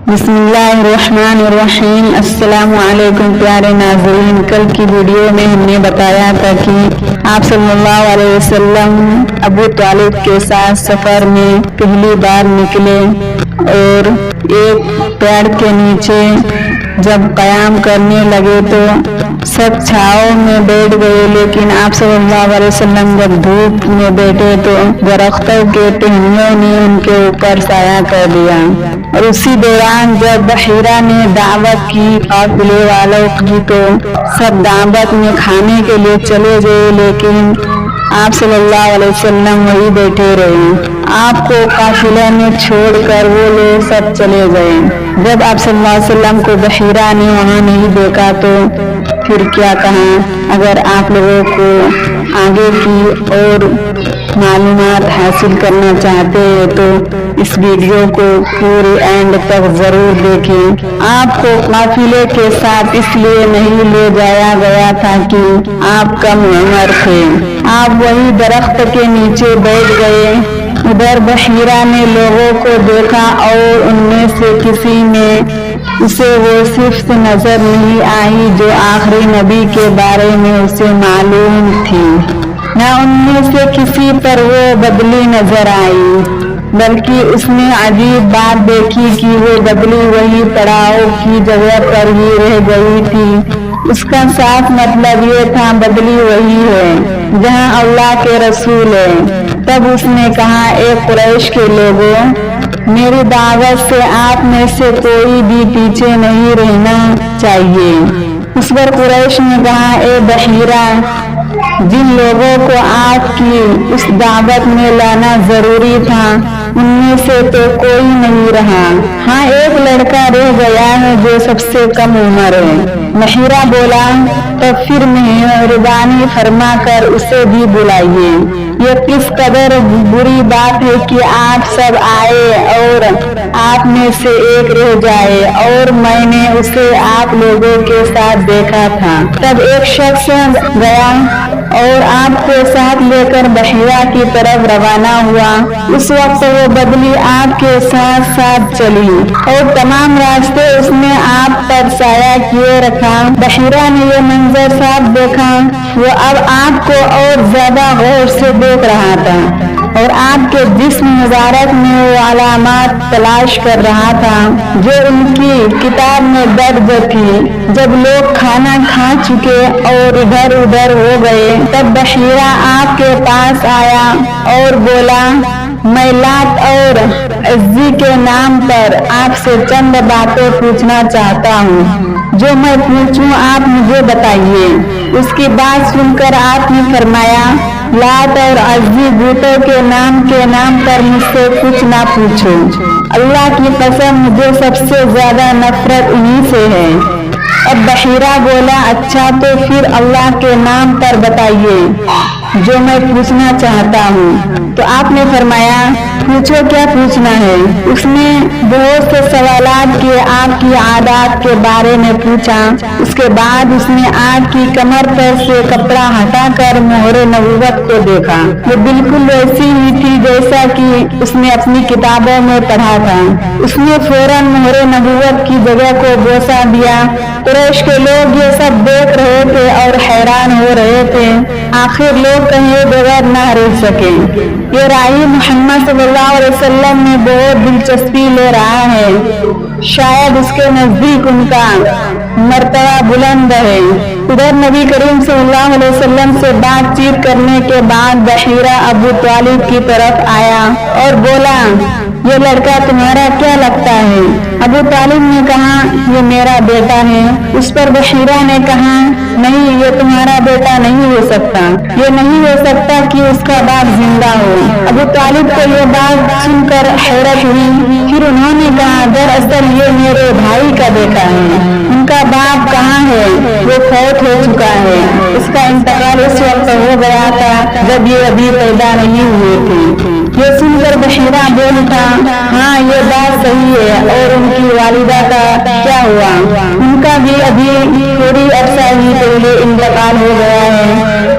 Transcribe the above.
بسم اللہ الرحمن الرحیم۔ السلام علیکم پیارے ناظرین، کل کی ویڈیو میں ہم نے بتایا تھا کہ آپ صلی اللہ علیہ وسلم ابو طالب کے ساتھ سفر میں پہلی بار نکلے اور ایک پیڑ کے نیچے جب قیام کرنے لگے تو سب چھاؤں میں بیٹھ گئے، لیکن آپ صلی اللہ علیہ وسلم جب دھوپ میں بیٹھے تو درختوں کے ٹہنیوں نے ان کے اوپر سایہ کر دیا۔ اور اسی دوران جب بحیرہ نے دعوت کی قافلے والوں کی تو سب دعوت میں کھانے کے لیے چلے گئے، لیکن آپ صلی اللہ علیہ وسلم وہی بیٹھے رہے۔ آپ کو قافلے میں چھوڑ کر وہ لوگ سب چلے گئے۔ جب آپ صلی اللہ علیہ وسلم کو بحیرہ نے وہاں نہیں دیکھا تو پھر کیا کہا؟ اگر آپ لوگوں کو آگے کی اور معلومات حاصل کرنا چاہتے ہیں تو اس ویڈیو کو پورے اینڈ تک ضرور دیکھیں۔ آپ کو قافلے کے ساتھ اس لیے نہیں لے جایا گیا تھا کہ آپ کم عمر تھے۔ آپ وہی درخت کے نیچے بیٹھ گئے۔ ادھر بحیرہ نے لوگوں کو دیکھا اور ان میں سے کسی میں اسے وہ صفت نظر نہیں آئی جو آخری نبی کے بارے میں اسے معلوم تھی، نہ ان میں سے کسی پر وہ بدلی نظر آئی، بلکہ اس نے عجیب بات دیکھی کہ وہ بدلی وہی پڑاؤ کی جگہ پر ہی رہ گئی تھی۔ اس کا صاف مطلب یہ تھا بدلی وہی ہے جہاں اللہ کے رسول ہے۔ تب اس نے کہا، اے قریش کے لوگوں، میری دعوت سے آپ میں سے کوئی بھی پیچھے نہیں رہنا چاہیے۔ اس پر قریش نے کہا، اے بحیرہ، جن لوگوں کو آپ کی اس دعوت میں لانا ضروری تھا ان میں سے تو کوئی نہیں رہا، ہاں ایک لڑکا رہ گیا ہے جو سب سے کم عمر ہے۔ بحیرہ بولا، تو پھر مہربانی فرما کر اسے بھی بلائیے۔ یہ کس قدر بری بات ہے کہ آپ سب آئے اور آپ میں سے ایک رہ جائے، اور میں نے اسے آپ لوگوں کے ساتھ دیکھا تھا۔ تب ایک شخص گیا اور آپ کو ساتھ لے کر بحیرہ کی طرف روانہ ہوا۔ اس وقت وہ بدلی آپ کے ساتھ ساتھ چلی اور تمام راستے اس نے آپ پر سایہ کیے رکھا۔ بحیرہ نے یہ منظر صاف دیکھا، وہ اب آپ کو اور زیادہ غور سے دیکھ رہا تھا اور آپ کے جسم مبارک میں وہ علامات تلاش کر رہا تھا جو ان کی کتاب میں درج تھی۔ جب لوگ کھانا کھا چکے اور ادھر ادھر ہو گئے تب بحیرہ آپ کے پاس آیا اور بولا، میں لات اور عزی کے نام پر آپ سے چند باتیں پوچھنا چاہتا ہوں، جو میں پوچھوں آپ مجھے بتائیے۔ اس کی بات سن کر آپ نے فرمایا، لات اور عزی بتوں کے نام پر مجھ سے کچھ نہ پوچھو، اللہ کی قسم مجھے سب سے زیادہ نفرت انہی سے ہے۔ اب بحیرہ بولا، اچھا تو پھر اللہ کے نام پر بتائیے جو میں پوچھنا چاہتا ہوں۔ تو آپ نے فرمایا، پوچھو کیا پوچھنا ہے۔ اس نے بہت سے سوالات کیے، آپ کی عادات کے بارے میں پوچھا۔ اس کے بعد اس نے آپ کی کمر پر سے کپڑا ہٹا کر مہر نبوت کو دیکھا، وہ بالکل ویسی ہی تھی جیسا کہ اس نے اپنی کتابوں میں پڑھا تھا۔ اس نے فوراً مہر نبوت کی جگہ کو بوسہ دیا۔ قریش کے لوگ یہ سب دیکھ رہے تھے اور حیران ہو رہے تھے، آخر لوگ کہیں بغیر نہ رہ سکے۔ یہ راہی محمد صلی اللہ علیہ وسلم میں بہت دلچسپی لے رہا ہے، شاید اس کے نزدیک ان کا مرتبہ بلند ہے۔ ادھر نبی کریم صلی اللہ علیہ وسلم سے بات چیت کرنے کے بعد بحیرہ ابو طالب کی طرف آیا اور بولا، یہ لڑکا تمہارا کیا لگتا ہے؟ ابو طالب نے کہا، یہ میرا بیٹا ہے۔ اس پر بحیرہ نے کہا، نہیں، یہ تمہارا بیٹا نہیں ہو سکتا، یہ نہیں ہو سکتا کہ اس کا باپ زندہ ہو۔ ابو طالب کو یہ بات سن کر حیرت ہوئی، پھر انہوں نے کہا، دراصل یہ میرے بھائی کا بیٹا ہے، ان کا باپ کہاں ہے؟ وہ فوت ہو چکا ہے، اس کا انتقال اس وقت ہو گیا تھا جب یہ ابھی پیدا نہیں ہوئے تھے۔ یہ سن کر بحیرہ بول اٹھا، ہاں یہ بات صحیح ہے، اور ان کی والدہ کا کیا ہوا؟ ان کا بھی ابھی تھوڑی عرصہ ہی پہلے انتقال ہو گیا ہے۔